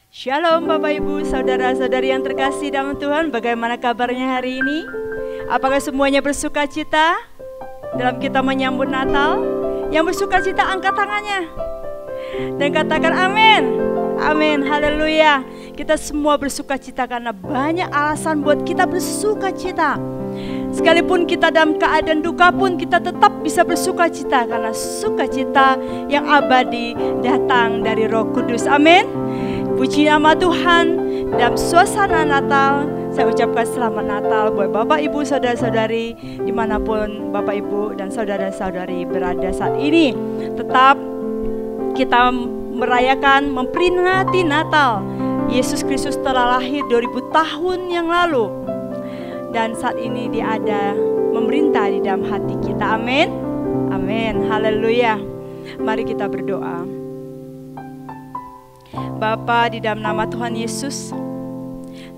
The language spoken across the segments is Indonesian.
Shalom Bapak Ibu, saudara-saudari yang terkasih dalam Tuhan. Bagaimana kabarnya hari ini? Apakah semuanya bersuka cita dalam kita menyambut Natal? Yang bersuka cita angkat tangannya dan katakan amin. Amin, haleluya. Kita semua bersuka cita karena banyak alasan buat kita bersuka cita. Sekalipun kita dalam keadaan duka pun kita tetap bisa bersuka cita karena sukacita yang abadi datang dari Roh Kudus. Amin. Puji nama Tuhan. Dalam suasana Natal, saya ucapkan selamat Natal buat Bapak Ibu saudara-saudari dimanapun Bapak Ibu dan saudara-saudari berada saat ini. Tetap kita merayakan, memperingati Natal. Yesus Kristus telah lahir 2000 tahun yang lalu. Dan saat ini Dia ada memerintah di dalam hati kita. Amin. Amin. Haleluya. Mari kita berdoa. Bapa, di dalam nama Tuhan Yesus,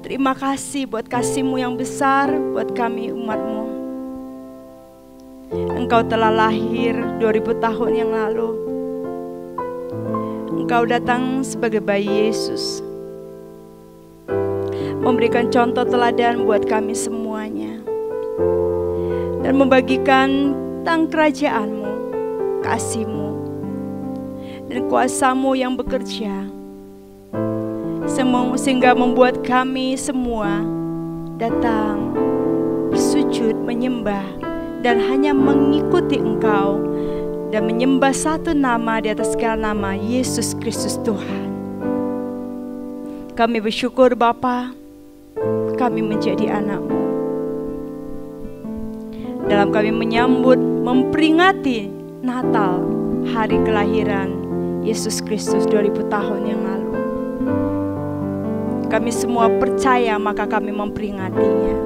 terima kasih buat kasih-Mu yang besar buat kami umat-Mu. Engkau telah lahir 2000 tahun yang lalu. Engkau datang sebagai bayi Yesus, memberikan contoh teladan buat kami semuanya, dan membagikan tentang kerajaan-Mu, kasih-Mu, dan kuasa-Mu yang bekerja, sehingga membuat kami semua datang bersujud, menyembah, dan hanya mengikuti Engkau, dan menyembah satu nama di atas segala nama, Yesus Kristus Tuhan. Kami bersyukur Bapa, kami menjadi anak-Mu. Dalam kami menyambut, memperingati Natal, hari kelahiran Yesus Kristus 2000 tahun yang lalu. Kami semua percaya, maka kami memperingatinya,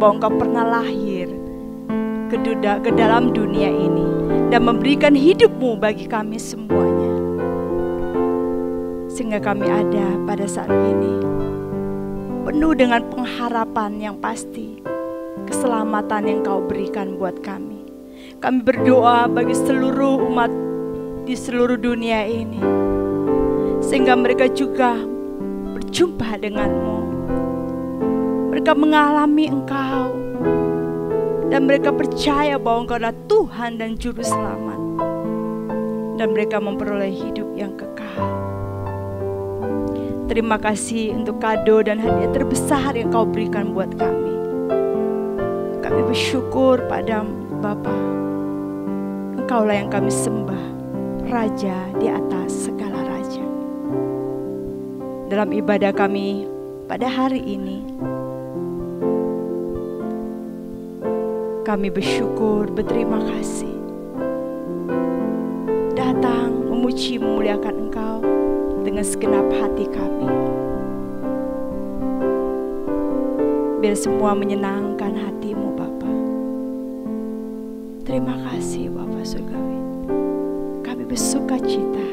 bahwa Engkau pernah lahir ke dalam dunia ini dan memberikan hidup-Mu bagi kami semuanya, sehingga kami ada pada saat ini penuh dengan pengharapan yang pasti, keselamatan yang Kau berikan buat kami. Kami berdoa bagi seluruh umat di seluruh dunia ini, sehingga mereka juga berjumpa dengan-Mu. Mereka mengalami Engkau, dan mereka percaya bahwa Engkau adalah Tuhan dan Juru Selamat, dan mereka memperoleh hidup yang kekal. Terima kasih untuk kado dan hadiah terbesar yang Kau berikan buat kami. Kami bersyukur pada Bapa. Engkaulah yang kami sembah, Raja di atas segala raja. Dalam ibadah kami pada hari ini, kami bersyukur, berterima kasih, datang memuji, memuliakan Engkau dengan segenap hati kami. Biar semua menyenangkan hati-Mu Bapa. Terima kasih Bapa Surgawi. Kami bersuka cita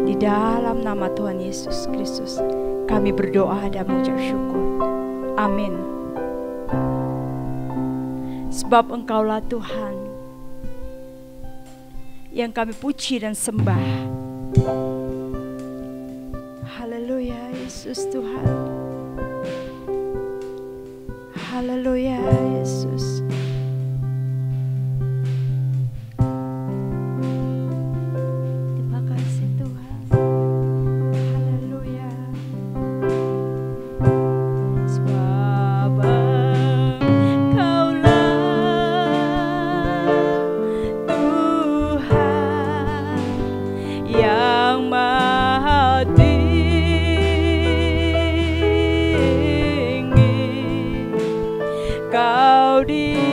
di dalam nama Tuhan Yesus Kristus. Kami berdoa dan mengucap syukur. Amin. Sebab Engkaulah Tuhan yang kami puji dan sembah. Haleluya, Yesus Tuhan. Haleluya, Yesus. Terima kasih Tuhan. Haleluya. Sebab Engkaulah Tuhan yang Maha Tinggi. Kau di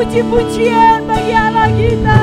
puji-pujian bagi Allah kita.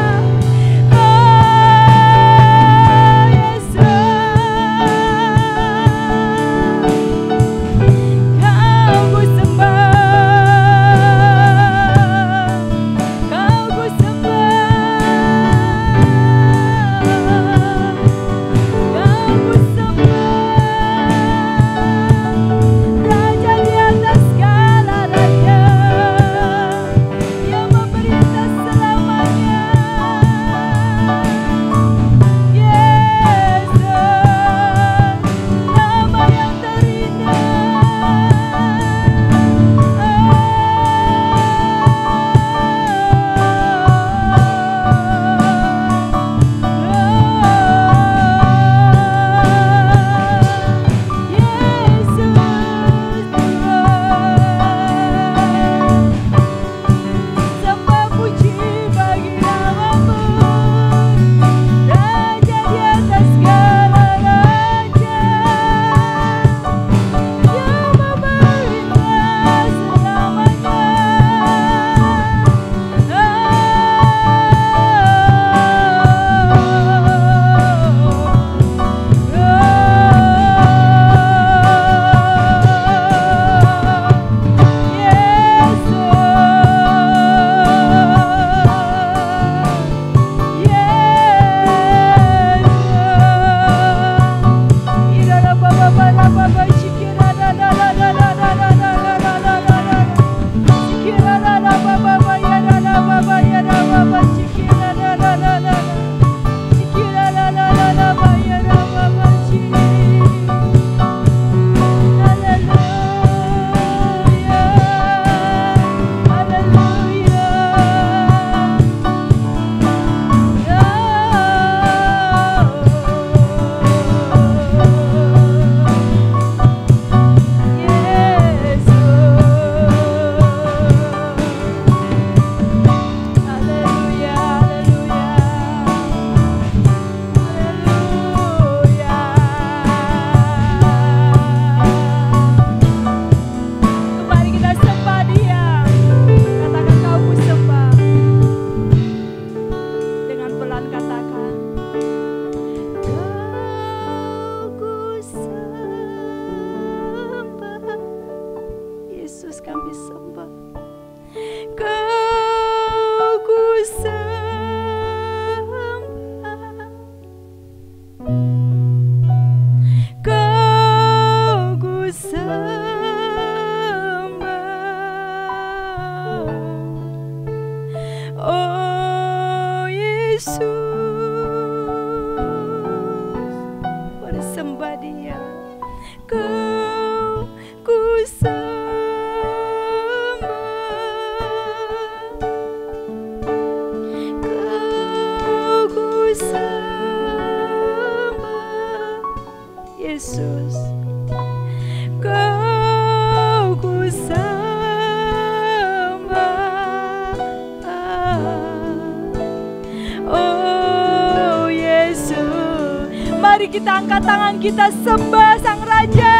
Mari kita angkat tangan kita sembah Sang Raja.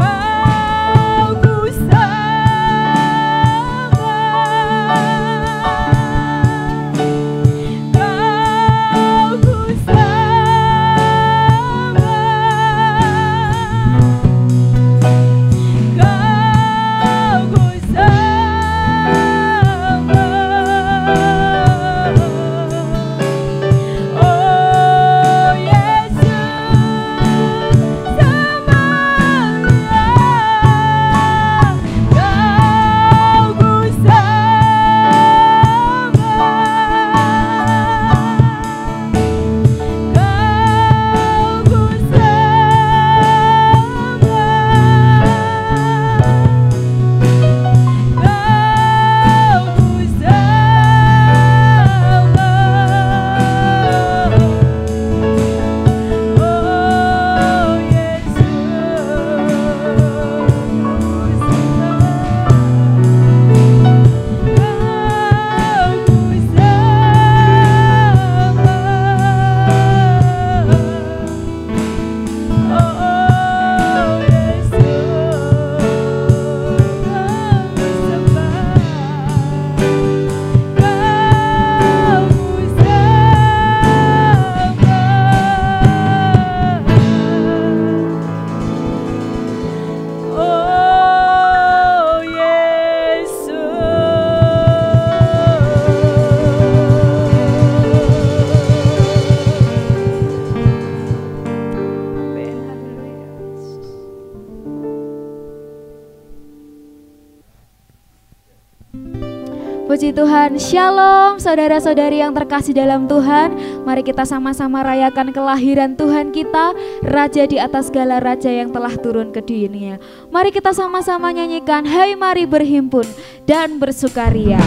Oh Yesus, Puji Tuhan, Shalom saudara-saudari yang terkasih dalam Tuhan. Mari kita sama-sama rayakan kelahiran Tuhan kita, Raja di atas segala raja yang telah turun ke dunia. Mari kita sama-sama nyanyikan, hai mari berhimpun dan bersukaria.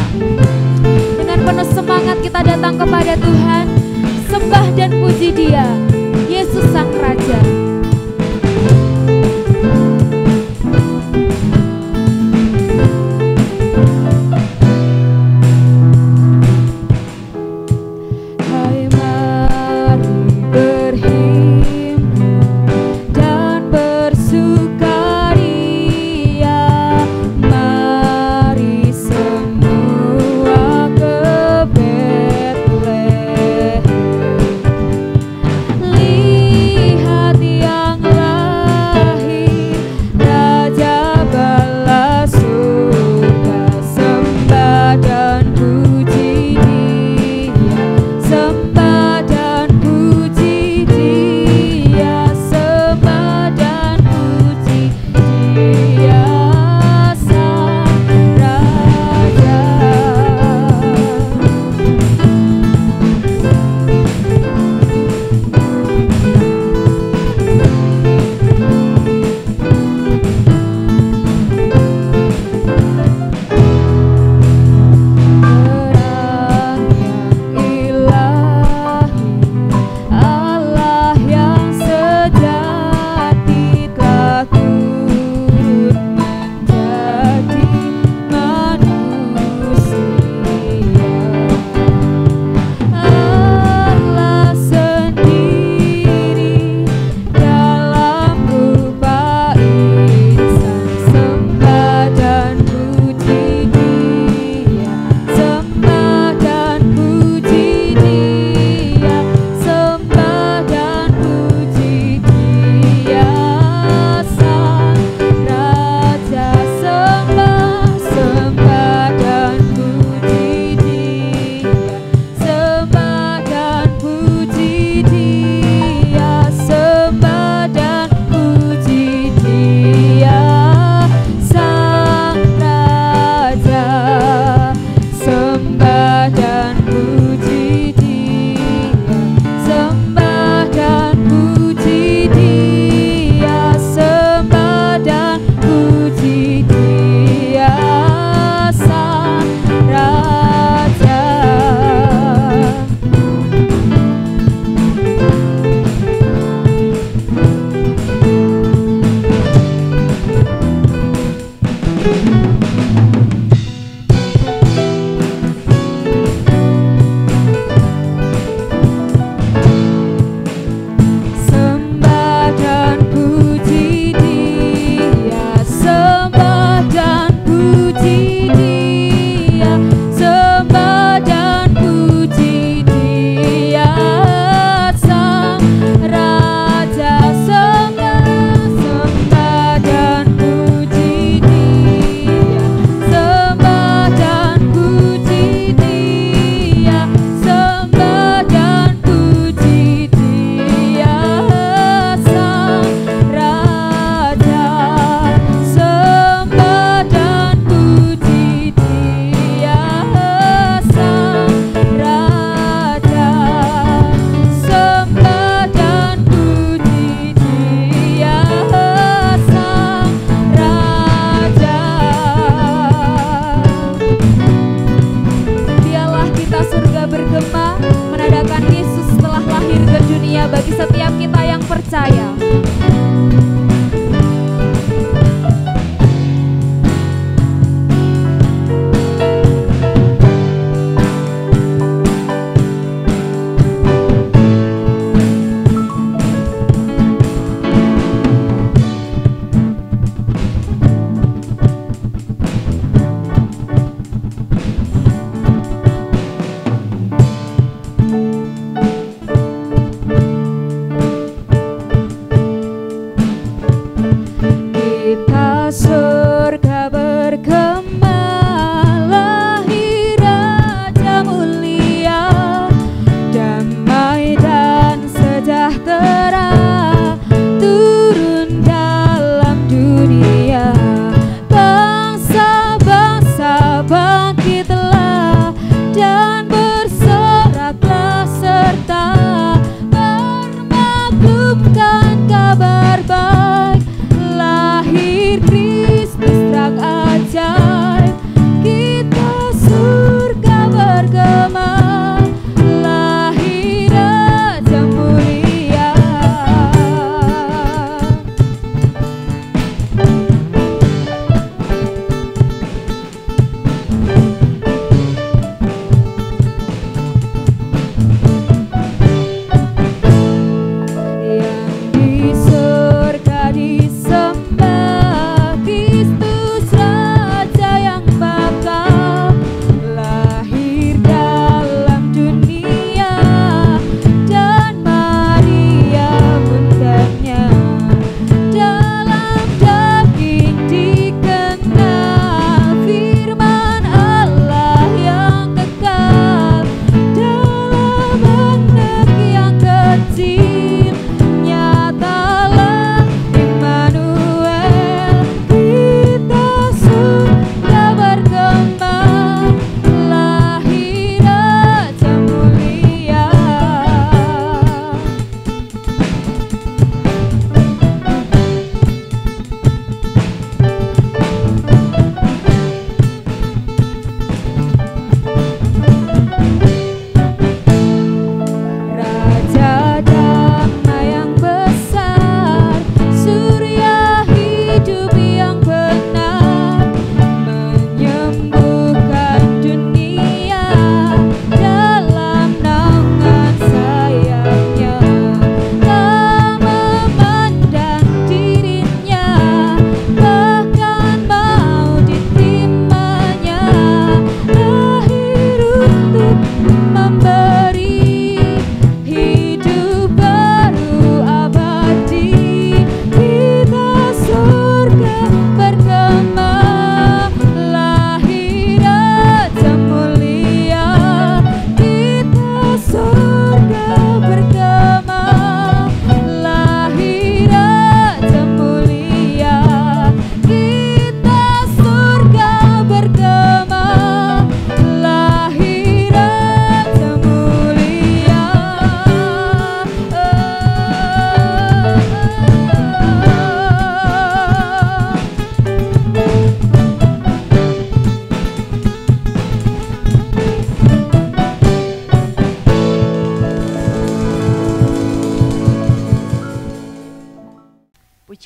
Dengan penuh semangat kita datang kepada Tuhan, sembah dan puji Dia, Yesus Sang Raja. Lihat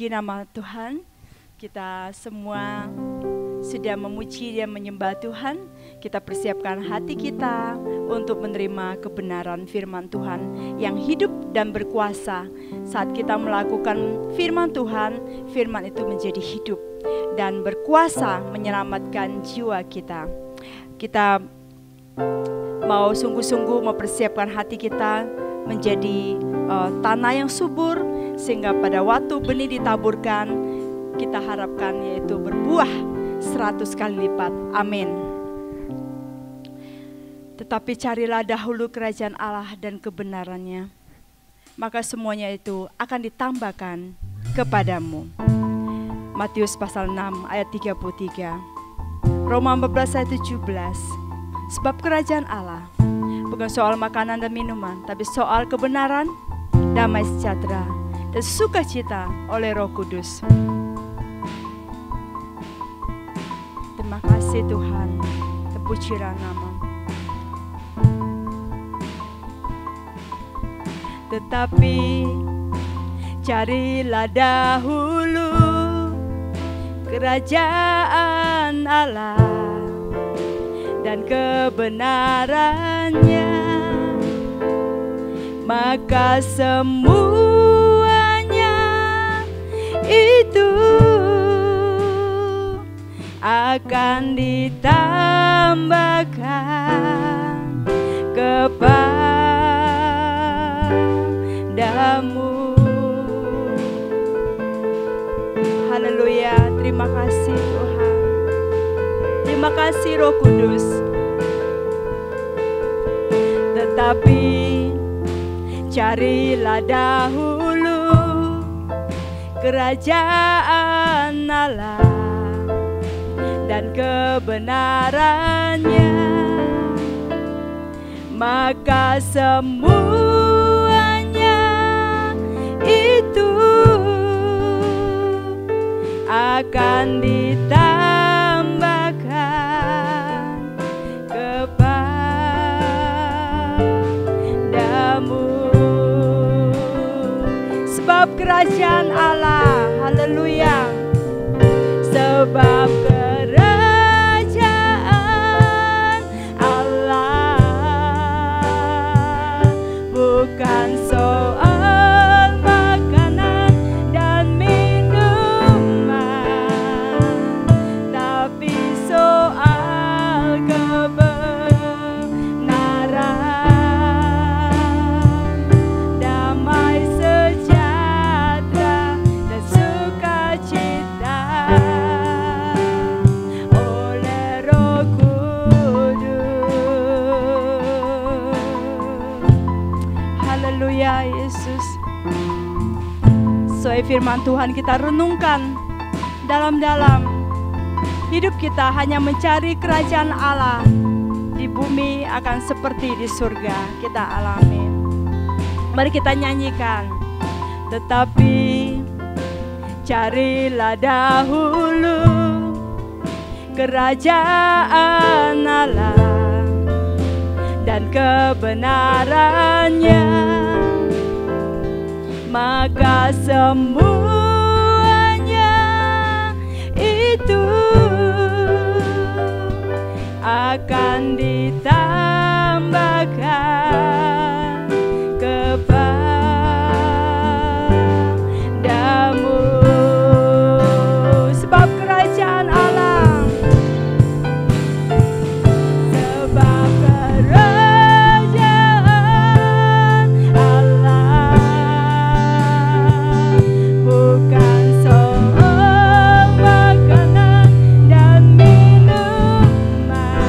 Puji nama Tuhan. Kita semua sudah memuji dan menyembah Tuhan. Kita persiapkan hati kita untuk menerima kebenaran firman Tuhan yang hidup dan berkuasa. Saat kita melakukan firman Tuhan, firman itu menjadi hidup dan berkuasa menyelamatkan jiwa kita. Kita mau sungguh-sungguh mempersiapkan hati kita menjadi tanah yang subur, sehingga pada waktu benih ditaburkan, kita harapkan yaitu berbuah 100 kali lipat. Amin. Tetapi carilah dahulu kerajaan Allah dan kebenarannya, maka semuanya itu akan ditambahkan kepadamu. Matius pasal 6 ayat 33. Roma 14 ayat 17. Sebab kerajaan Allah bukan soal makanan dan minuman, tapi soal kebenaran, damai sejahtera, dan sukacita oleh Roh Kudus. Terima kasih Tuhan, terpujilah nama. Tetapi carilah dahulu kerajaan Allah dan kebenarannya, maka semuanya itu akan ditambahkan kepadamu. Haleluya, terima kasih Tuhan. Terima kasih Roh Kudus. Tetapi carilah dahulu kerajaan Allah dan kebenarannya, maka semuanya itu akan ditambahkan kepadamu. Sebab kerajaan Allah, haleluya, sebab kerajaan Allah bukan soal makanan dan minuman, tapi soal kebenaran, damai sejahtera dan sukacita oleh Roh Kudus. Haleluya Yesus. Sesuai firman Tuhan kita renungkan dalam-dalam. Hidup kita hanya mencari kerajaan Allah di bumi akan seperti di surga kita alami. Mari kita nyanyikan. Tetapi carilah dahulu kerajaan Allah dan kebenarannya, maka semuanya itu akan ditambahkan kepadamu. Sebab kerajaan Allah, sebab kerajaan Allah bukan soal makanan dan minuman,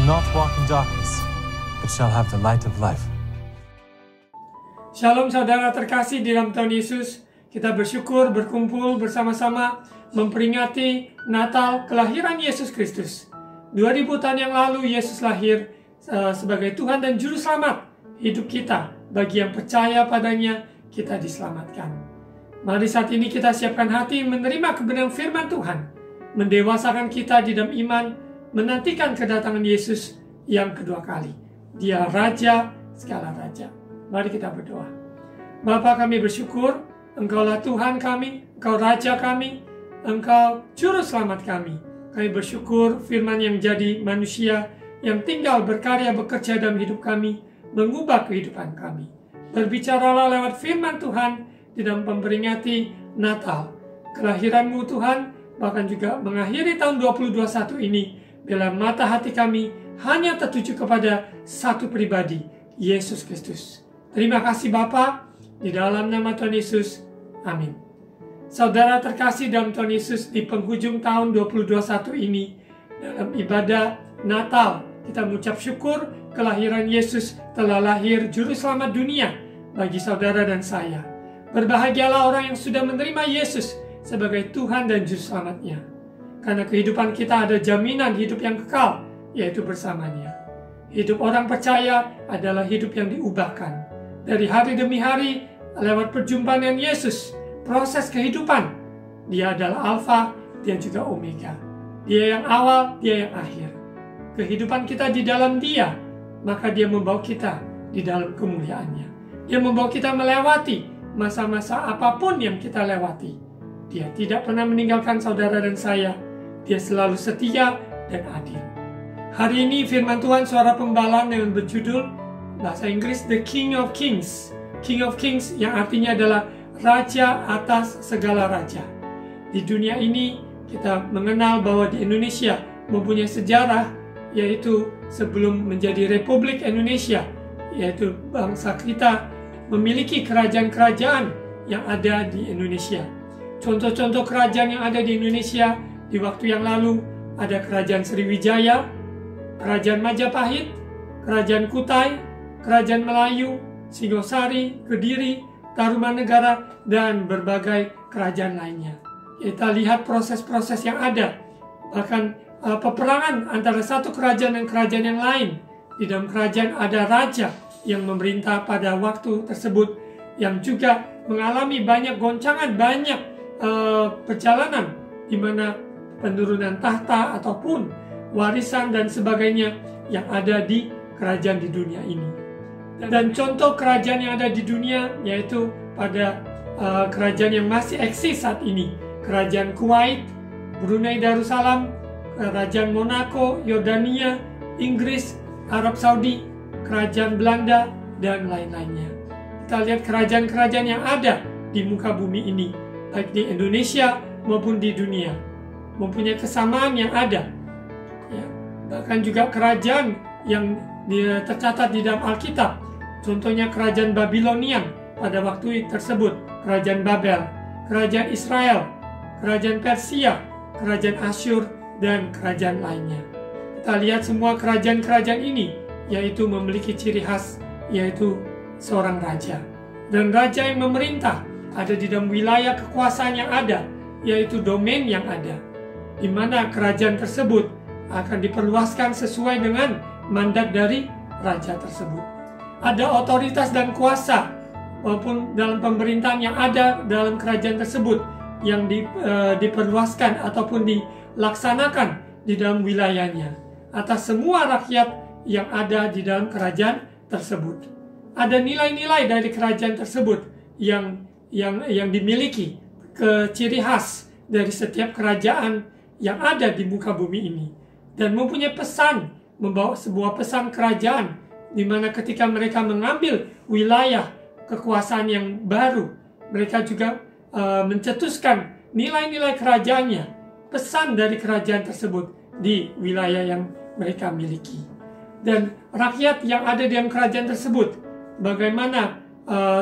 not walk in darkness, but shall have the light of life. Shalom saudara terkasih di dalam Tuhan Yesus. Kita bersyukur berkumpul bersama-sama memperingati Natal kelahiran Yesus Kristus. 2000 tahun yang lalu Yesus lahir sebagai Tuhan dan Juru Selamat hidup kita. Bagi yang percaya padanya, kita diselamatkan. Mari saat ini kita siapkan hati menerima kebenaran firman Tuhan, mendewasakan kita di dalam iman, menantikan kedatangan Yesus yang kedua kali. Dia Raja segala Raja. Mari kita berdoa. Bapa, kami bersyukur, Engkaulah Tuhan kami, Engkau Raja kami, Engkau Juru Selamat kami. Kami bersyukur firman yang jadi manusia, yang tinggal berkarya bekerja dalam hidup kami, mengubah kehidupan kami. Berbicaralah lewat firman Tuhan di dalam memperingati Natal, kelahiran-Mu Tuhan, bahkan juga mengakhiri tahun 2021 ini, bila mata hati kami hanya tertuju kepada satu pribadi, Yesus Kristus. Terima kasih Bapa, di dalam nama Tuhan Yesus, amin. Saudara terkasih dalam Tuhan Yesus, di penghujung tahun 2021 ini, dalam ibadah Natal, kita mengucap syukur kelahiran Yesus telah lahir Juru Selamat dunia bagi saudara dan saya. Berbahagialah orang yang sudah menerima Yesus sebagai Tuhan dan Juru Selamatnya. Karena kehidupan kita ada jaminan hidup yang kekal, yaitu bersamanya. Hidup orang percaya adalah hidup yang diubahkan. Dari hari demi hari, lewat perjumpaan dengan Yesus, proses kehidupan. Dia adalah Alfa, dia juga Omega. Dia yang awal, dia yang akhir. Kehidupan kita di dalam dia, maka dia membawa kita di dalam kemuliaannya. Dia membawa kita melewati masa-masa apapun yang kita lewati. Dia tidak pernah meninggalkan saudara dan saya. Dia selalu setia dan adil. Hari ini firman Tuhan suara pembala dengan berjudul bahasa Inggris The King of Kings. King of Kings yang artinya adalah Raja atas segala raja. Di dunia ini kita mengenal bahwa di Indonesia mempunyai sejarah, yaitu sebelum menjadi Republik Indonesia, yaitu bangsa kita memiliki kerajaan-kerajaan yang ada di Indonesia. Contoh-contoh kerajaan yang ada di Indonesia di waktu yang lalu ada Kerajaan Sriwijaya, Kerajaan Majapahit, Kerajaan Kutai, Kerajaan Melayu, Singosari, Kediri, Tarumanegara, dan berbagai kerajaan lainnya. Kita lihat proses-proses yang ada, bahkan peperangan antara satu kerajaan dan kerajaan yang lain. Di dalam kerajaan ada raja yang memerintah pada waktu tersebut, yang juga mengalami banyak goncangan, banyak perjalanan, di mana penurunan tahta ataupun warisan dan sebagainya yang ada di kerajaan di dunia ini. Dan contoh kerajaan yang ada di dunia yaitu pada kerajaan yang masih eksis saat ini. Kerajaan Kuwait, Brunei Darussalam, Kerajaan Monaco, Yordania, Inggris, Arab Saudi, Kerajaan Belanda, dan lain-lainnya. Kita lihat kerajaan-kerajaan yang ada di muka bumi ini, baik di Indonesia maupun di dunia, mempunyai kesamaan yang ada. Ya, bahkan juga kerajaan yang tercatat di dalam Alkitab. Contohnya kerajaan Babilonian pada waktu tersebut, kerajaan Babel, kerajaan Israel, kerajaan Persia, kerajaan Asyur, dan kerajaan lainnya. Kita lihat semua kerajaan-kerajaan ini, yaitu memiliki ciri khas, yaitu seorang raja. Dan raja yang memerintah ada di dalam wilayah kekuasaan yang ada, yaitu domain yang ada, di mana kerajaan tersebut akan diperluaskan sesuai dengan mandat dari raja tersebut. Ada otoritas dan kuasa maupun dalam pemerintahan yang ada dalam kerajaan tersebut yang diperluaskan ataupun dilaksanakan di dalam wilayahnya atas semua rakyat yang ada di dalam kerajaan tersebut. Ada nilai-nilai dari kerajaan tersebut yang dimiliki, ke ciri khas dari setiap kerajaan yang ada di muka bumi ini, dan mempunyai pesan, membawa sebuah pesan kerajaan, di mana ketika mereka mengambil wilayah kekuasaan yang baru, mereka juga mencetuskan nilai-nilai kerajaannya, pesan dari kerajaan tersebut di wilayah yang mereka miliki. Dan rakyat yang ada di dalam kerajaan tersebut, bagaimana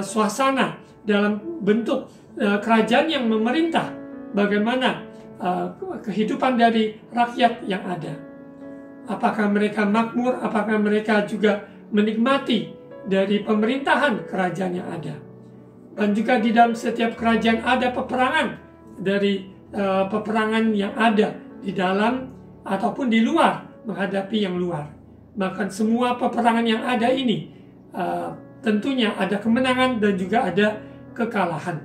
suasana dalam bentuk kerajaan yang memerintah, bagaimana kehidupan dari rakyat yang ada. Apakah mereka makmur? Apakah mereka juga menikmati dari pemerintahan kerajaan yang ada? Dan juga di dalam setiap kerajaan ada peperangan, dari peperangan yang ada di dalam ataupun di luar menghadapi yang luar. Bahkan semua peperangan yang ada ini tentunya ada kemenangan dan juga ada kekalahan.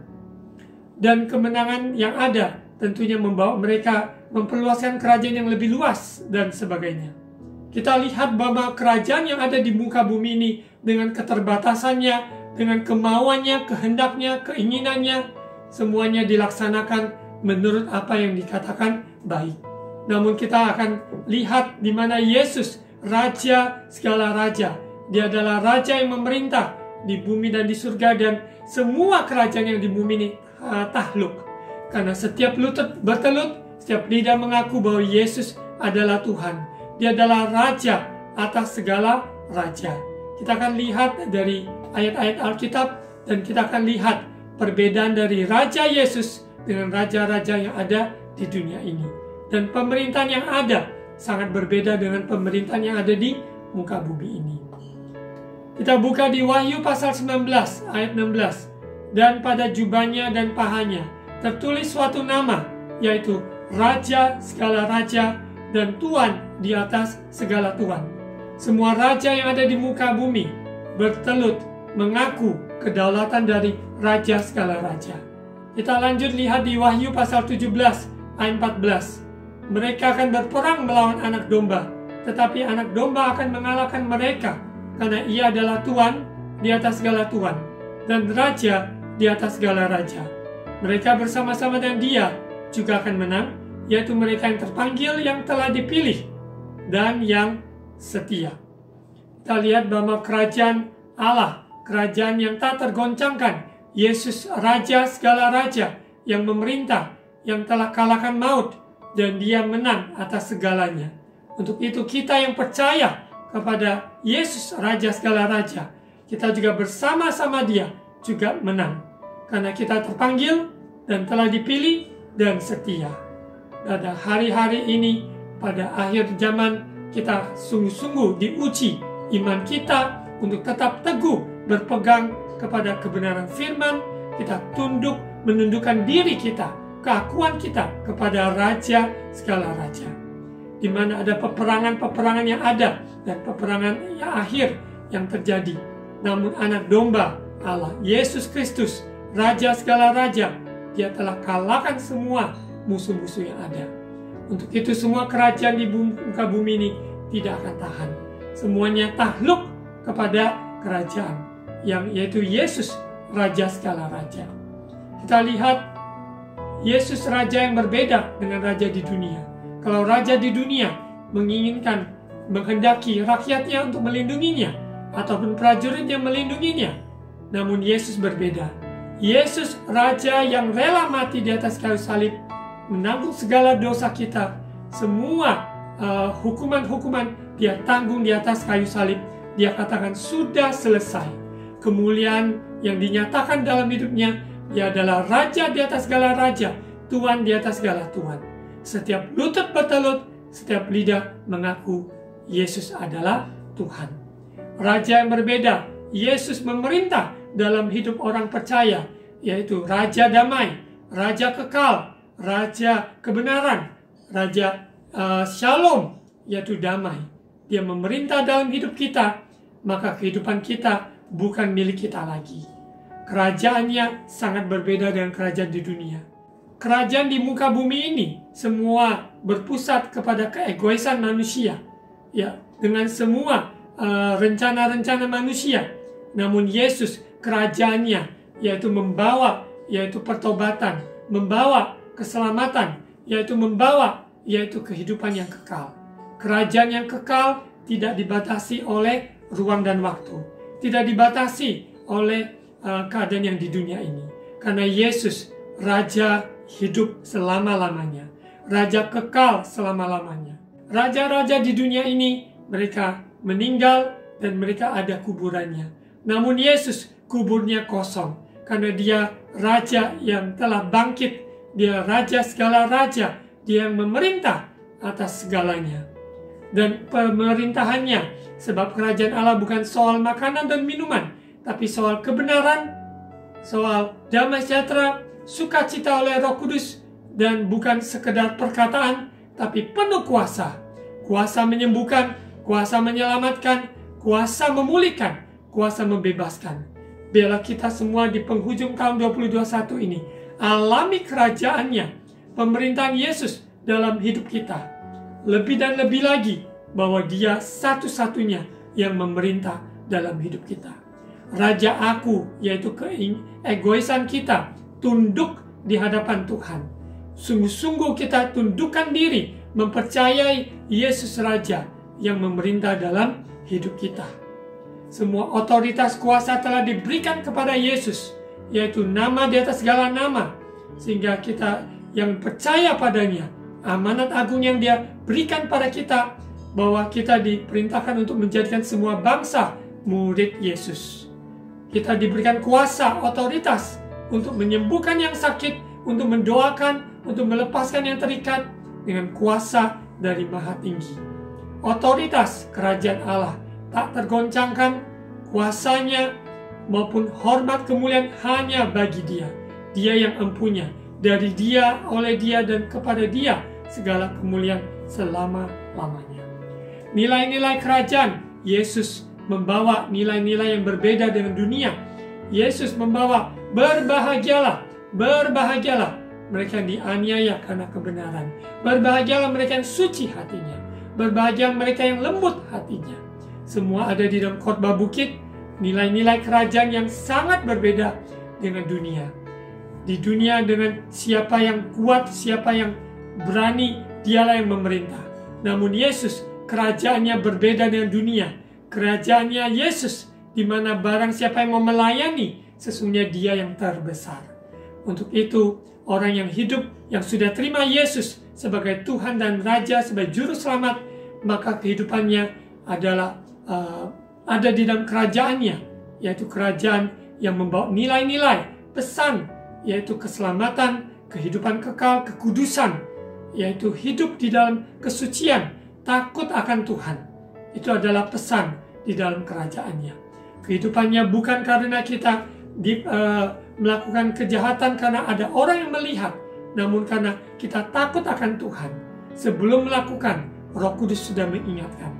Dan kemenangan yang ada tentunya membawa mereka memperluaskan kerajaan yang lebih luas dan sebagainya. Kita lihat bahwa kerajaan yang ada di muka bumi ini dengan keterbatasannya, dengan kemauannya, kehendaknya, keinginannya, semuanya dilaksanakan menurut apa yang dikatakan baik. Namun kita akan lihat di mana Yesus, Raja segala raja. Dia adalah Raja yang memerintah di bumi dan di surga, dan semua kerajaan yang di bumi ini takluk. Karena setiap lutut bertelut, setiap lidah mengaku bahwa Yesus adalah Tuhan. Dia adalah Raja atas segala raja. Kita akan lihat dari ayat-ayat Alkitab, dan kita akan lihat perbedaan dari Raja Yesus dengan raja-raja yang ada di dunia ini. Dan pemerintahan yang ada sangat berbeda dengan pemerintahan yang ada di muka bumi ini. Kita buka di Wahyu pasal 19 ayat 16. Dan pada jubahnya dan pahanya tertulis suatu nama, yaitu Raja segala raja dan Tuan di atas segala tuan. Semua raja yang ada di muka bumi bertelut mengaku kedaulatan dari Raja segala raja. Kita lanjut lihat di Wahyu pasal 17 ayat 14. Mereka akan berperang melawan anak domba, tetapi anak domba akan mengalahkan mereka, karena ia adalah Tuan di atas segala tuan dan Raja di atas segala raja. Mereka bersama-sama dengan dia juga akan menang, yaitu mereka yang terpanggil, yang telah dipilih, dan yang setia. Kita lihat bahwa kerajaan Allah, kerajaan yang tak tergoncangkan, Yesus Raja segala raja yang memerintah, yang telah kalahkan maut, dan dia menang atas segalanya. Untuk itu kita yang percaya kepada Yesus Raja segala raja, kita juga bersama-sama dia juga menang. Karena kita terpanggil dan telah dipilih dan setia. Pada hari-hari ini, pada akhir zaman, kita sungguh-sungguh diuji iman kita untuk tetap teguh berpegang kepada kebenaran firman. Kita tunduk menundukkan diri kita, keakuan kita kepada Raja segala raja. Di mana ada peperangan-peperangan yang ada dan peperangan yang akhir yang terjadi. Namun anak domba Allah, Yesus Kristus, Raja segala raja, dia telah kalahkan semua musuh-musuh yang ada. Untuk itu semua kerajaan di muka bumi ini tidak akan tahan. Semuanya takluk kepada kerajaan, yang yaitu Yesus Raja segala raja. Kita lihat Yesus Raja yang berbeda dengan raja di dunia. Kalau raja di dunia menginginkan, menghendaki rakyatnya untuk melindunginya, ataupun prajurit yang melindunginya, namun Yesus berbeda. Yesus Raja yang rela mati di atas kayu salib, menanggung segala dosa kita. Semua hukuman-hukuman dia tanggung di atas kayu salib. Dia katakan sudah selesai. Kemuliaan yang dinyatakan dalam hidupnya, dia adalah Raja di atas segala raja, Tuan di atas segala tuan. Setiap lutut bertelut, setiap lidah mengaku Yesus adalah Tuhan. Raja yang berbeda, Yesus memerintah dalam hidup orang percaya, yaitu Raja damai, Raja kekal, Raja kebenaran, Raja Shalom, yaitu damai. Dia memerintah dalam hidup kita, maka kehidupan kita bukan milik kita lagi. Kerajaannya sangat berbeda dengan kerajaan di dunia. Kerajaan di muka bumi ini semua berpusat kepada keegoisan manusia, ya, dengan semua rencana-rencana manusia. Namun Yesus, kerajaannya yaitu membawa, yaitu pertobatan, membawa keselamatan, yaitu membawa, yaitu kehidupan yang kekal. Kerajaan yang kekal tidak dibatasi oleh ruang dan waktu, tidak dibatasi oleh keadaan yang di dunia ini. Karena Yesus Raja hidup selama-lamanya, Raja kekal selama-lamanya. Raja-raja di dunia ini mereka meninggal dan mereka ada kuburannya. Namun Yesus kuburnya kosong, karena dia Raja yang telah bangkit. Dia Raja segala raja, dia yang memerintah atas segalanya. dan pemerintahannya. Sebab kerajaan Allah bukan soal makanan dan minuman, tapi soal kebenaran, soal damai sejahtera, sukacita oleh Roh Kudus, dan bukan sekedar perkataan, tapi penuh kuasa. Kuasa menyembuhkan, kuasa menyelamatkan, kuasa memulihkan, kuasa membebaskan. Biarlah kita semua di penghujung tahun 2021 ini alami kerajaannya, pemerintahan Yesus dalam hidup kita. Lebih dan lebih lagi, bahwa Dia satu-satunya yang memerintah dalam hidup kita. Raja aku, yaitu keegoisan kita, tunduk di hadapan Tuhan. Sungguh-sungguh kita tundukkan diri, mempercayai Yesus Raja yang memerintah dalam hidup kita. Semua otoritas kuasa telah diberikan kepada Yesus, yaitu nama di atas segala nama, sehingga kita yang percaya padanya, amanat agung yang Dia berikan pada kita, bahwa kita diperintahkan untuk menjadikan semua bangsa murid Yesus. Kita diberikan kuasa, otoritas untuk menyembuhkan yang sakit, untuk mendoakan, untuk melepaskan yang terikat dengan kuasa dari Maha Tinggi. Otoritas kerajaan Allah tak tergoncangkan, kuasanya maupun hormat kemuliaan hanya bagi Dia. Dia yang empunya, dari Dia, oleh Dia, dan kepada Dia segala kemuliaan selama-lamanya. Nilai-nilai kerajaan, Yesus membawa nilai-nilai yang berbeda dengan dunia. Yesus membawa berbahagialah, berbahagialah mereka yang dianiaya karena kebenaran. Berbahagialah mereka yang suci hatinya. Berbahagia mereka yang lembut hatinya. Semua ada di dalam khotbah bukit, nilai-nilai kerajaan yang sangat berbeda dengan dunia. Di dunia dengan siapa yang kuat, siapa yang berani, dialah yang memerintah. Namun Yesus, kerajaannya berbeda dengan dunia. Kerajaannya Yesus, di mana barang siapa yang mau melayani, sesungguhnya Dia yang terbesar. Untuk itu, orang yang hidup, yang sudah terima Yesus sebagai Tuhan dan Raja, sebagai Juru Selamat, maka kehidupannya adalah ada di dalam kerajaannya, yaitu kerajaan yang membawa nilai-nilai, pesan, yaitu keselamatan, kehidupan kekal, kekudusan, yaitu hidup di dalam kesucian, takut akan Tuhan. Itu adalah pesan di dalam kerajaannya. Kehidupannya bukan karena kita melakukan kejahatan karena ada orang yang melihat, namun karena kita takut akan Tuhan. Sebelum melakukan, Roh Kudus sudah mengingatkan.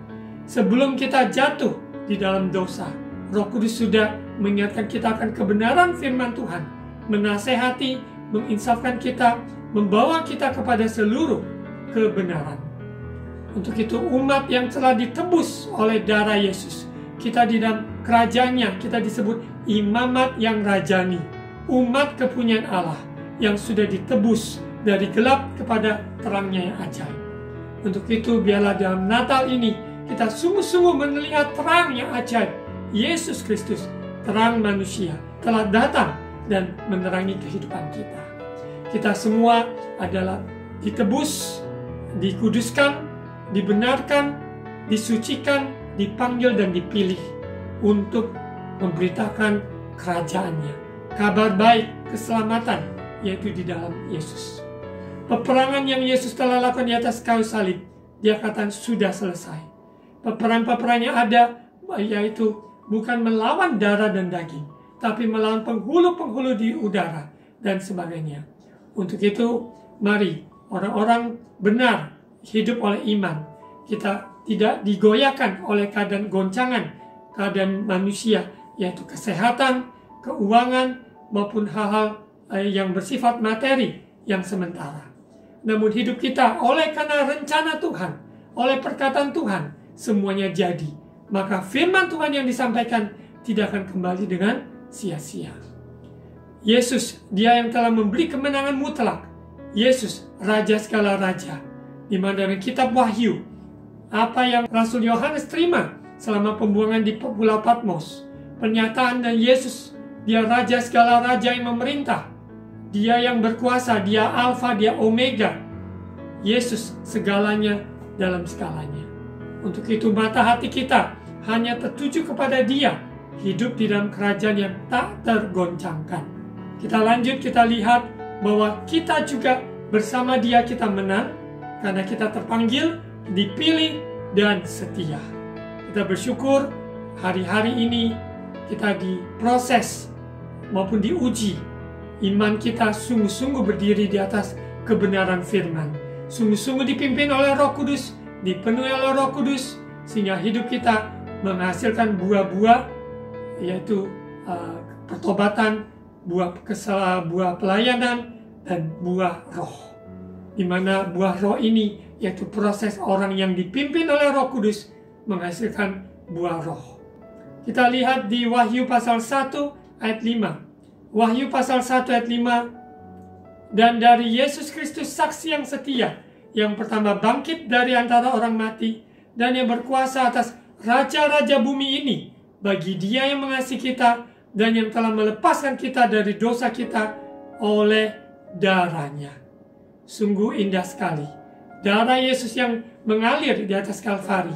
Sebelum kita jatuh di dalam dosa, Roh Kudus sudah mengingatkan kita akan kebenaran firman Tuhan, menasehati, menginsafkan kita, membawa kita kepada seluruh kebenaran. Untuk itu umat yang telah ditebus oleh darah Yesus, kita di dalam kerajaannya, kita disebut imamat yang rajani, umat kepunyaan Allah yang sudah ditebus dari gelap kepada terangnya yang ajaib. Untuk itu biarlah dalam Natal ini kita sungguh-sungguh melihat terang yang ajaib. Yesus Kristus, terang manusia, telah datang dan menerangi kehidupan kita. Kita semua adalah ditebus, dikuduskan, dibenarkan, disucikan, dipanggil dan dipilih untuk memberitakan kerajaannya. Kabar baik, keselamatan, yaitu di dalam Yesus. Peperangan yang Yesus telah lakukan di atas kayu salib, Dia katakan sudah selesai. Peperangan yang ada, yaitu bukan melawan darah dan daging, tapi melawan penghulu-penghulu di udara dan sebagainya. Untuk itu, mari orang-orang benar hidup oleh iman. Kita tidak digoyahkan oleh keadaan goncangan, keadaan manusia, yaitu kesehatan, keuangan, maupun hal-hal yang bersifat materi yang sementara. Namun hidup kita oleh karena rencana Tuhan, oleh perkataan Tuhan, semuanya jadi. Maka firman Tuhan yang disampaikan tidak akan kembali dengan sia-sia. Yesus, Dia yang telah memberi kemenangan mutlak. Yesus, Raja segala raja. Di mana dalam kitab Wahyu, apa yang Rasul Yohanes terima selama pembuangan di Pulau Patmos, pernyataan dan Yesus, Dia Raja segala raja yang memerintah, Dia yang berkuasa, Dia Alfa, Dia Omega. Yesus segalanya dalam segalanya. Untuk itu mata hati kita hanya tertuju kepada Dia, hidup di dalam kerajaan yang tak tergoncangkan. Kita lanjut, kita lihat bahwa kita juga bersama Dia kita menang, karena kita terpanggil, dipilih, dan setia. Kita bersyukur hari-hari ini kita diproses maupun diuji. Iman kita sungguh-sungguh berdiri di atas kebenaran firman. Sungguh-sungguh dipimpin oleh Roh Kudus, dipenuhi oleh Roh Kudus, sehingga hidup kita menghasilkan buah-buah, yaitu pertobatan, buah pelayanan, dan buah roh. Di mana buah roh ini yaitu proses orang yang dipimpin oleh Roh Kudus menghasilkan buah roh. Kita lihat di Wahyu pasal 1 ayat 5. Wahyu pasal 1 ayat 5. Dan dari Yesus Kristus saksi yang setia, yang pertama bangkit dari antara orang mati, dan yang berkuasa atas raja-raja bumi ini, bagi Dia yang mengasihi kita dan yang telah melepaskan kita dari dosa kita oleh darahnya. Sungguh indah sekali. Darah Yesus yang mengalir di atas Kalvari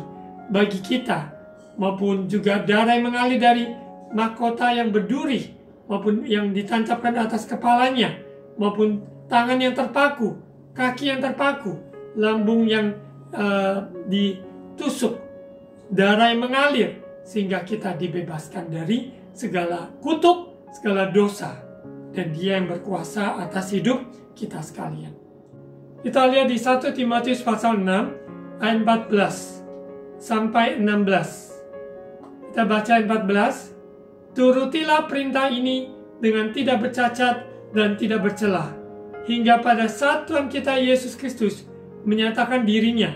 bagi kita, maupun juga darah yang mengalir dari mahkota yang berduri, maupun yang ditancapkan atas kepalanya, maupun tangan yang terpaku, kaki yang terpaku, lambung yang ditusuk, darah yang mengalir, sehingga kita dibebaskan dari segala kutuk, segala dosa, dan Dia yang berkuasa atas hidup kita sekalian. Kita lihat di 1 Timotius pasal 6 ayat 14 sampai 16. Kita baca ayat 14. Turutilah perintah ini dengan tidak bercacat dan tidak bercela, hingga pada saat Tuhan kita Yesus Kristus menyatakan dirinya,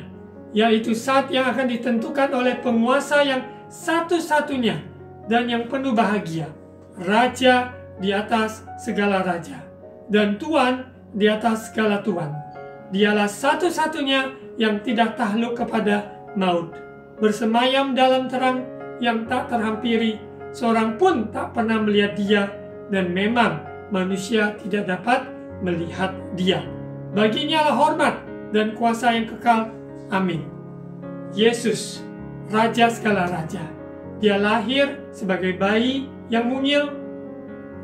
yaitu saat yang akan ditentukan oleh penguasa yang satu-satunya dan yang penuh bahagia, Raja di atas segala raja, dan Tuan di atas segala tuan. Dialah satu-satunya yang tidak takluk kepada maut, bersemayam dalam terang yang tak terhampiri, seorang pun tak pernah melihat Dia, dan memang manusia tidak dapat melihat Dia. Baginya lah hormat dan kuasa yang kekal. Amin. Yesus, Raja segala raja. Dia lahir sebagai bayi yang mungil.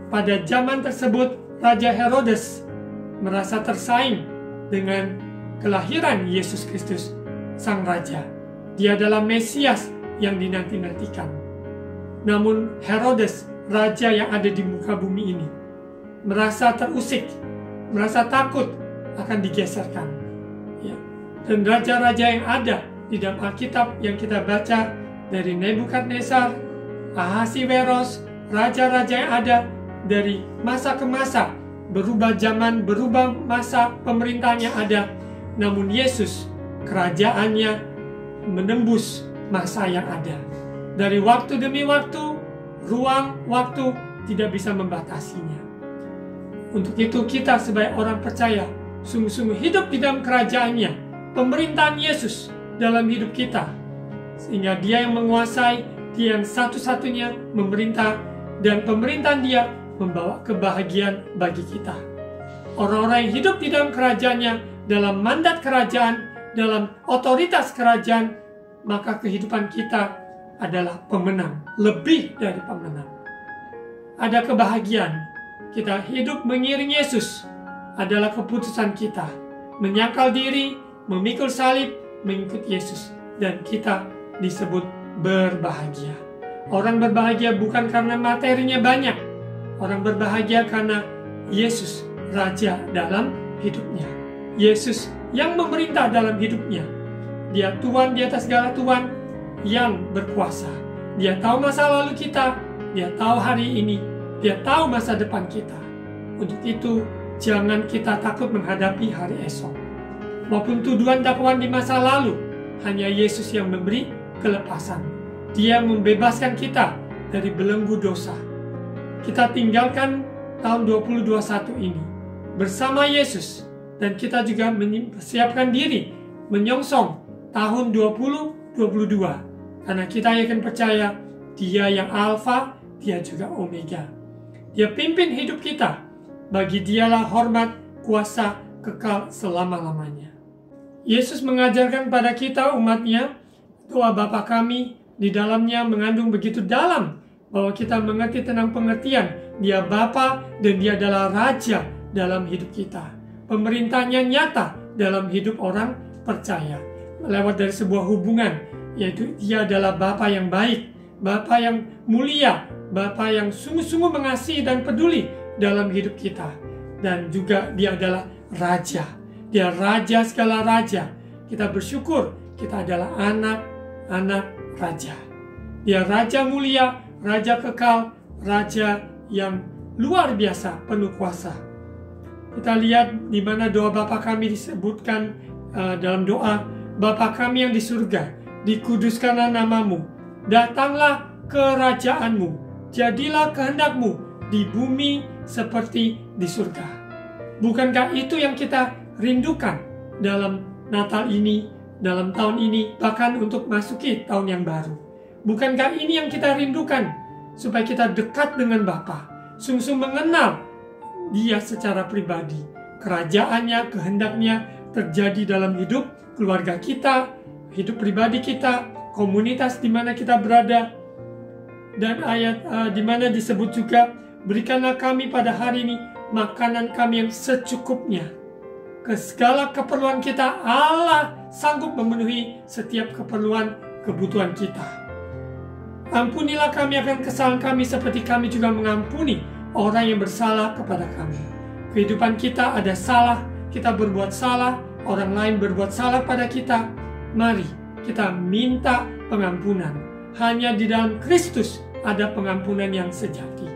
Pada zaman tersebut, Raja Herodes merasa tersaing dengan kelahiran Yesus Kristus, Sang Raja. Dia adalah Mesias yang dinanti-nantikan. Namun Herodes, raja yang ada di muka bumi ini, merasa terusik, merasa takut akan digeserkan. Ya. Dan raja-raja yang ada di dalam Alkitab yang kita baca, dari Nebukadnezar, Ahasiweros, raja-raja yang ada dari masa ke masa, berubah zaman, berubah masa pemerintahan yang ada. Namun Yesus, kerajaannya menembus masa yang ada. Dari waktu demi waktu, ruang waktu tidak bisa membatasinya. Untuk itu kita sebagai orang percaya sungguh-sungguh hidup di dalam kerajaannya, pemerintahan Yesus dalam hidup kita. Sehingga Dia yang menguasai, Dia yang satu-satunya memerintah, dan pemerintahan Dia membawa kebahagiaan bagi kita. Orang-orang yang hidup di dalam kerajaannya, dalam mandat kerajaan, dalam otoritas kerajaan, maka kehidupan kita adalah pemenang, lebih dari pemenang. Ada kebahagiaan. Kita hidup mengiring Yesus adalah keputusan kita. Menyangkal diri, memikul salib, mengikut Yesus. Dan kita disebut berbahagia. Orang berbahagia bukan karena materinya banyak. Orang berbahagia karena Yesus Raja dalam hidupnya. Yesus yang memerintah dalam hidupnya. Dia Tuhan di atas segala Tuhan yang berkuasa. Dia tahu masa lalu kita, Dia tahu hari ini, Dia tahu masa depan kita. Untuk itu, jangan kita takut menghadapi hari esok. Maupun tuduhan dakwaan di masa lalu, hanya Yesus yang memberi kelepasan. Dia membebaskan kita dari belenggu dosa. Kita tinggalkan tahun 2021 ini bersama Yesus, dan kita juga mempersiapkan diri menyongsong tahun 2022, karena kita yakin percaya Dia yang Alfa, Dia juga Omega. Dia pimpin hidup kita. Bagi Dialah hormat, kuasa, kekal selama-lamanya. Yesus mengajarkan pada kita umatnya, doa Bapa kami di dalamnya mengandung begitu dalam, bahwa kita mengerti tentang pengertian Dia Bapa dan Dia adalah Raja dalam hidup kita. Pemerintahnya nyata dalam hidup orang percaya. lewat dari sebuah hubungan, yaitu Dia adalah Bapa yang baik, Bapa yang mulia, Bapa yang sungguh-sungguh mengasihi dan peduli dalam hidup kita. Dan juga Dia adalah Raja. Dia Raja segala raja. Kita bersyukur kita adalah anak-anak Raja. Dia Raja mulia, Raja kekal, Raja yang luar biasa, penuh kuasa. Kita lihat di mana doa Bapa kami disebutkan dalam doa, Bapa kami yang di surga, dikuduskanlah namamu, datanglah kerajaanmu, jadilah kehendakmu di bumi seperti di surga. Bukankah itu yang kita rindukan dalam Natal ini, dalam tahun ini, bahkan untuk masuki tahun yang baru? Bukankah ini yang kita rindukan, supaya kita dekat dengan Bapa, sungguh-sungguh mengenal Dia secara pribadi, kerajaannya, kehendaknya terjadi dalam hidup keluarga kita, hidup pribadi kita, komunitas di mana kita berada. Dan ayat di mana disebut juga, berikanlah kami pada hari ini makanan kami yang secukupnya. Ke segala keperluan kita, Allah sanggup memenuhi setiap keperluan kebutuhan kita. Ampunilah kami akan kesalahan kami seperti kami juga mengampuni orang yang bersalah kepada kami. Kehidupan kita ada salah, kita berbuat salah, orang lain berbuat salah pada kita. Mari kita minta pengampunan. Hanya di dalam Kristus ada pengampunan yang sejati.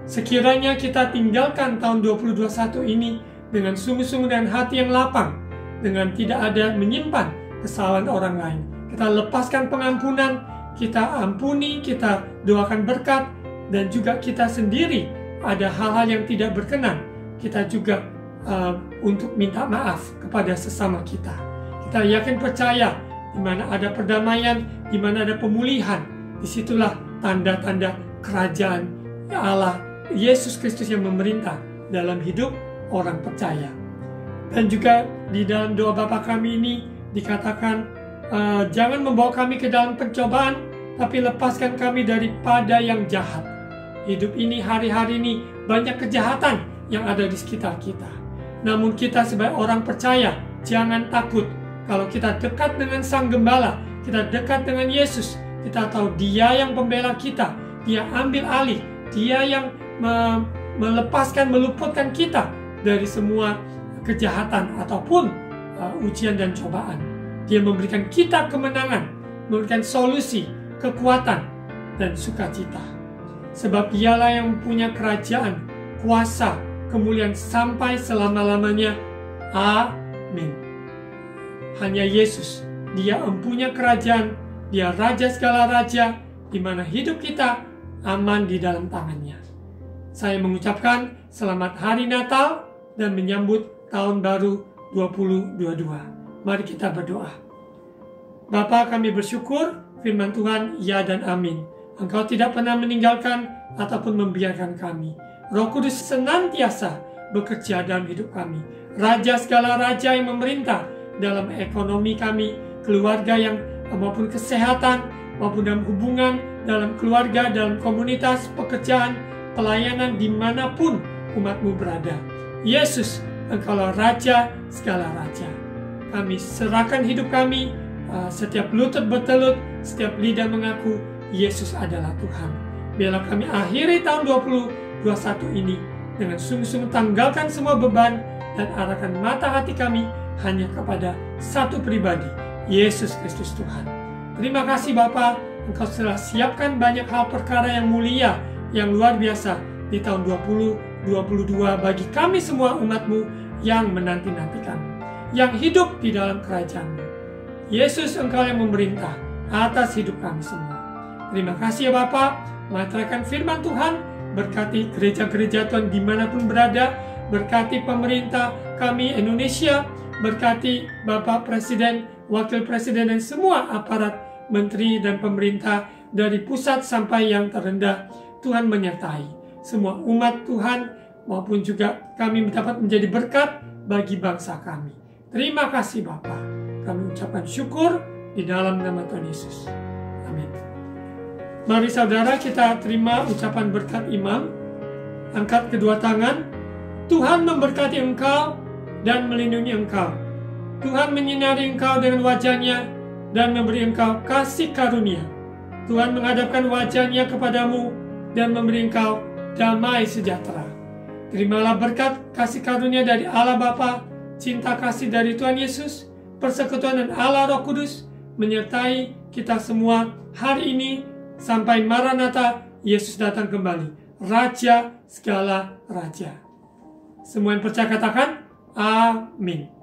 Sekiranya kita tinggalkan tahun 2021 ini dengan sungguh-sungguh dan hati yang lapang, dengan tidak ada menyimpan kesalahan orang lain. Kita lepaskan pengampunan, kita ampuni, kita doakan berkat, dan juga kita sendiri ada hal-hal yang tidak berkenan, kita juga untuk minta maaf kepada sesama kita. Kita yakin percaya di mana ada perdamaian, di mana ada pemulihan, disitulah tanda-tanda kerajaan Allah Yesus Kristus yang memerintah dalam hidup orang percaya. Dan juga di dalam doa Bapa kami ini dikatakan, jangan membawa kami ke dalam pencobaan, tapi lepaskan kami daripada yang jahat. Hidup ini, hari-hari ini banyak kejahatan yang ada di sekitar kita. Namun kita sebagai orang percaya, jangan takut. Kalau kita dekat dengan Sang Gembala, kita dekat dengan Yesus, kita tahu Dia yang pembela kita, Dia ambil alih, Dia yang melepaskan, meluputkan kita dari semua kejahatan ataupun ujian dan cobaan. Dia memberikan kita kemenangan, memberikan solusi, kekuatan, dan sukacita. Sebab Dialah yang punya kerajaan, kuasa, kemuliaan sampai selama-lamanya. Amin. Hanya Yesus, Dia empunya kerajaan, Dia Raja segala raja, di mana hidup kita aman di dalam tangannya. Saya mengucapkan selamat hari Natal dan menyambut tahun baru 2022. Mari kita berdoa. Bapa, kami bersyukur firman Tuhan ya dan amin. Engkau tidak pernah meninggalkan ataupun membiarkan kami. Roh Kudus senantiasa bekerja dalam hidup kami. Raja segala raja yang memerintah dalam ekonomi kami, keluarga yang maupun kesehatan, maupun dalam hubungan, dalam keluarga, dalam komunitas, pekerjaan, pelayanan dimanapun umatmu berada. Yesus, Engkaulah Raja segala raja. Kami serahkan hidup kami, setiap lutut bertelut, setiap lidah mengaku Yesus adalah Tuhan. Biarlah kami akhiri tahun 2021 ini dengan sungguh-sungguh tanggalkan semua beban dan arahkan mata hati kami hanya kepada satu pribadi, Yesus Kristus Tuhan. Terima kasih Bapa, Engkau telah siapkan banyak hal perkara yang mulia, yang luar biasa di tahun 2022 bagi kami semua umat-Mu yang menanti-nantikan, yang hidup di dalam kerajaan-Mu. Yesus, Engkau yang memerintah atas hidup kami semua. Terima kasih ya Bapa, menyatakan firman Tuhan, berkati gereja-gereja Tuhan dimanapun berada, berkati pemerintah kami Indonesia, berkati Bapak Presiden, Wakil Presiden dan semua aparat, menteri dan pemerintah dari pusat sampai yang terendah. Tuhan menyertai semua umat Tuhan maupun juga kami dapat menjadi berkat bagi bangsa kami. Terima kasih Bapa, kami ucapkan syukur di dalam nama Tuhan Yesus. Amin. Mari saudara kita terima ucapan berkat imam. Angkat kedua tangan. Tuhan memberkati engkau dan melindungi engkau. Tuhan menyinari engkau dengan wajah-Nya dan memberi engkau kasih karunia. Tuhan menghadapkan wajah-Nya kepadamu dan memberi engkau damai sejahtera. Terimalah berkat kasih karunia dari Allah Bapa, cinta kasih dari Tuhan Yesus, persekutuan dan Allah Roh Kudus menyertai kita semua hari ini sampai Maranatha, Yesus datang kembali, Raja segala raja. Semua yang percaya katakan amin.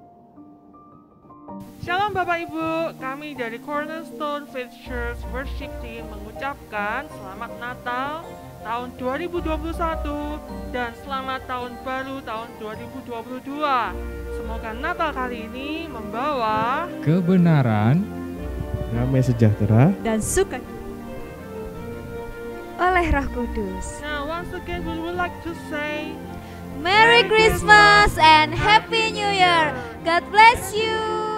Shalom Bapak Ibu, kami dari Cornerstone Faith Church Worship Team mengucapkan Selamat Natal tahun 2021 dan Selamat Tahun Baru tahun 2022. Semoga Natal kali ini membawa kebenaran, damai sejahtera, dan suka oleh Roh Kudus. Now once again we would like to say Merry Christmas and Happy New Year. God bless you.